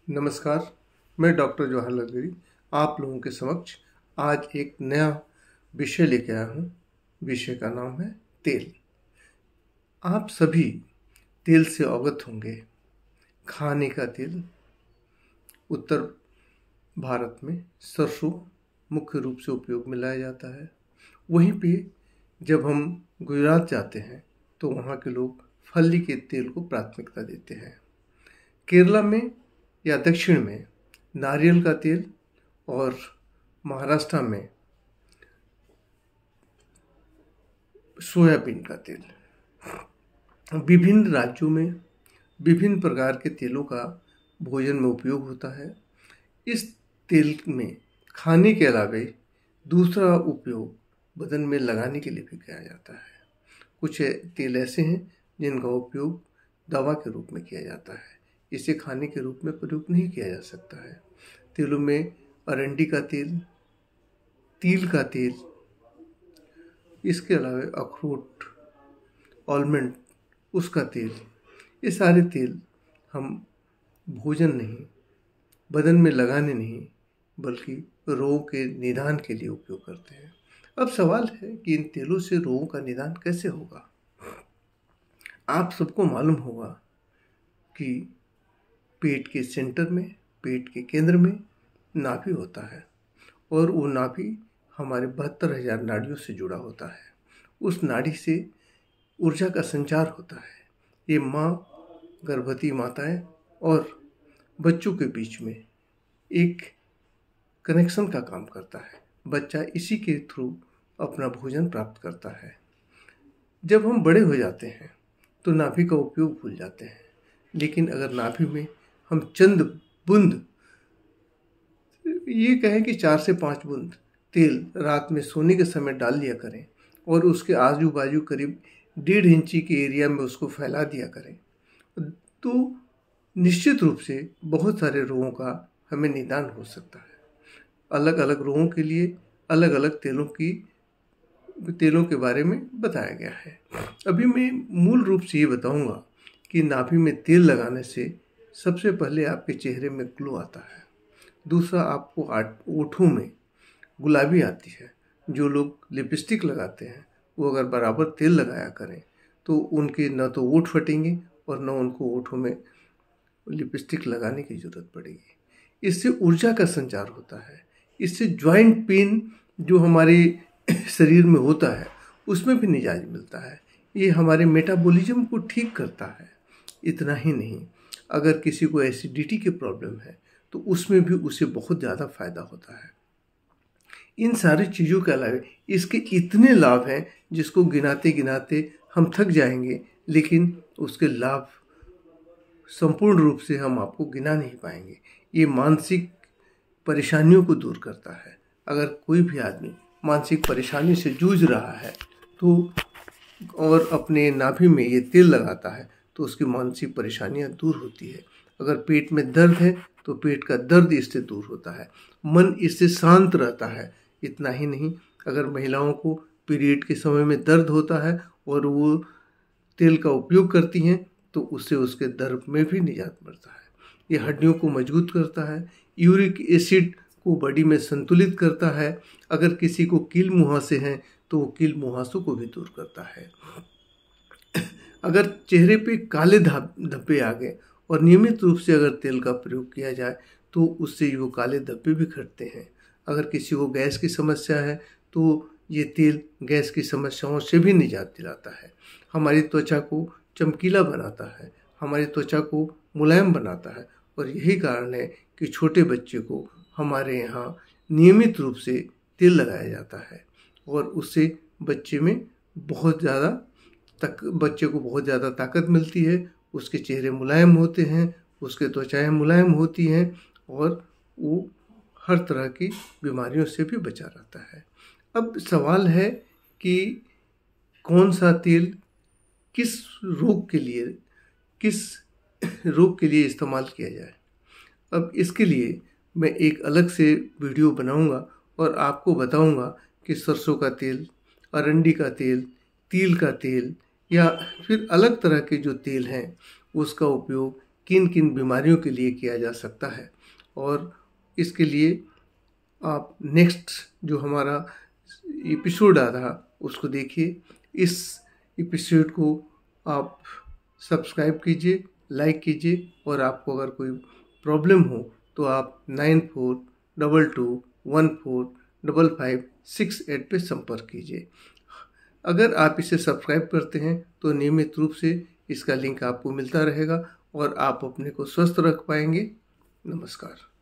नमस्कार। मैं डॉक्टर जवाहरलाल गिरी आप लोगों के समक्ष आज एक नया विषय लेके आया हूँ। विषय का नाम है तेल। आप सभी तेल से अवगत होंगे। खाने का तेल उत्तर भारत में सरसों मुख्य रूप से उपयोग में लाया जाता है। वहीं पे जब हम गुजरात जाते हैं तो वहाँ के लोग फली के तेल को प्राथमिकता देते हैं। केरला में या दक्षिण में नारियल का तेल और महाराष्ट्र में सोयाबीन का तेल। विभिन्न राज्यों में विभिन्न प्रकार के तेलों का भोजन में उपयोग होता है। इस तेल में खाने के अलावा दूसरा उपयोग बदन में लगाने के लिए भी किया जाता है। कुछ तेल ऐसे हैं जिनका उपयोग दवा के रूप में किया जाता है। इसे खाने के रूप में प्रयोग नहीं किया जा सकता है। तेलों में अरंडी का तेल, तिल का तेल, इसके अलावा अखरोट, आलमंड, उसका तेल, ये सारे तेल हम भोजन नहीं, बदन में लगाने नहीं, बल्कि रोग के निदान के लिए उपयोग करते हैं। अब सवाल है कि इन तेलों से रोगों का निदान कैसे होगा। आप सबको मालूम होगा कि पेट के सेंटर में, पेट के केंद्र में नाभि होता है और वो नाभि हमारे 72,000 नाड़ियों से जुड़ा होता है। उस नाड़ी से ऊर्जा का संचार होता है। ये माँ, गर्भवती माताएं और बच्चों के बीच में एक कनेक्शन का काम करता है। बच्चा इसी के थ्रू अपना भोजन प्राप्त करता है। जब हम बड़े हो जाते हैं तो नाभि का उपयोग भूल जाते हैं, लेकिन अगर नाभि में हम चंद बूंद, ये कहें कि 4 से 5 बूंद तेल रात में सोने के समय डाल लिया करें और उसके आजू बाजू करीब 1.5 इंची के एरिया में उसको फैला दिया करें, तो निश्चित रूप से बहुत सारे रोगों का हमें निदान हो सकता है। अलग अलग रोगों के लिए अलग अलग तेलों के बारे में बताया गया है। अभी मैं मूल रूप से ये बताऊंगा कि नाभि में तेल लगाने से सबसे पहले आपके चेहरे में ग्लो आता है। दूसरा, आपको ओठों में गुलाबी आती है। जो लोग लिपस्टिक लगाते हैं वो अगर बराबर तेल लगाया करें तो उनके न तो ओठ फटेंगे और न उनको ओठों में लिपस्टिक लगाने की ज़रूरत पड़ेगी। इससे ऊर्जा का संचार होता है। इससे जॉइंट पेन जो हमारे शरीर में होता है उसमें भी निजात मिलता है। ये हमारे मेटाबॉलिज्म को ठीक करता है। इतना ही नहीं, अगर किसी को एसिडिटी की प्रॉब्लम है तो उसमें भी उसे बहुत ज़्यादा फायदा होता है। इन सारी चीज़ों के अलावा इसके इतने लाभ हैं जिसको गिनाते गिनाते हम थक जाएंगे, लेकिन उसके लाभ संपूर्ण रूप से हम आपको गिना नहीं पाएंगे। ये मानसिक परेशानियों को दूर करता है। अगर कोई भी आदमी मानसिक परेशानी से जूझ रहा है तो और अपने नाभि में ये तेल लगाता है तो उसकी मानसिक परेशानियां दूर होती है। अगर पेट में दर्द है तो पेट का दर्द इससे दूर होता है। मन इससे शांत रहता है। इतना ही नहीं, अगर महिलाओं को पीरियड के समय में दर्द होता है और वो तेल का उपयोग करती हैं तो उससे उसके दर्द में भी निजात मिलता है। ये हड्डियों को मजबूत करता है। यूरिक एसिड को बॉडी में संतुलित करता है। अगर किसी को कील मुहासे हैं तो वो कील मुहासों को भी दूर करता है। अगर चेहरे पे काले धब्बे आ गए और नियमित रूप से अगर तेल का प्रयोग किया जाए तो उससे वो काले धब्बे भी घटते हैं। अगर किसी को गैस की समस्या है तो ये तेल गैस की समस्याओं से भी निजात दिलाता है। हमारी त्वचा को चमकीला बनाता है, हमारी त्वचा को मुलायम बनाता है और यही कारण है कि छोटे बच्चे को हमारे यहाँ नियमित रूप से तेल लगाया जाता है और उससे बच्चे को बहुत ज़्यादा ताकत मिलती है। उसके चेहरे मुलायम होते हैं, उसके त्वचाएं मुलायम होती हैं और वो हर तरह की बीमारियों से भी बचा रहता है। अब सवाल है कि कौन सा तेल किस रोग के लिए इस्तेमाल किया जाए। अब इसके लिए मैं एक अलग से वीडियो बनाऊंगा और आपको बताऊंगा कि सरसों का तेल, अरंडी का तेल, तिल का तेल या फिर अलग तरह के जो तेल हैं उसका उपयोग किन किन बीमारियों के लिए किया जा सकता है। और इसके लिए आप नेक्स्ट जो हमारा एपिसोड आ रहा उसको देखिए। इस एपिसोड को आप सब्सक्राइब कीजिए, लाइक कीजिए, और आपको अगर कोई प्रॉब्लम हो तो आप 9422145568 पे संपर्क कीजिए। अगर आप इसे सब्सक्राइब करते हैं तो नियमित रूप से इसका लिंक आपको मिलता रहेगा और आप अपने को स्वस्थ रख पाएंगे। नमस्कार।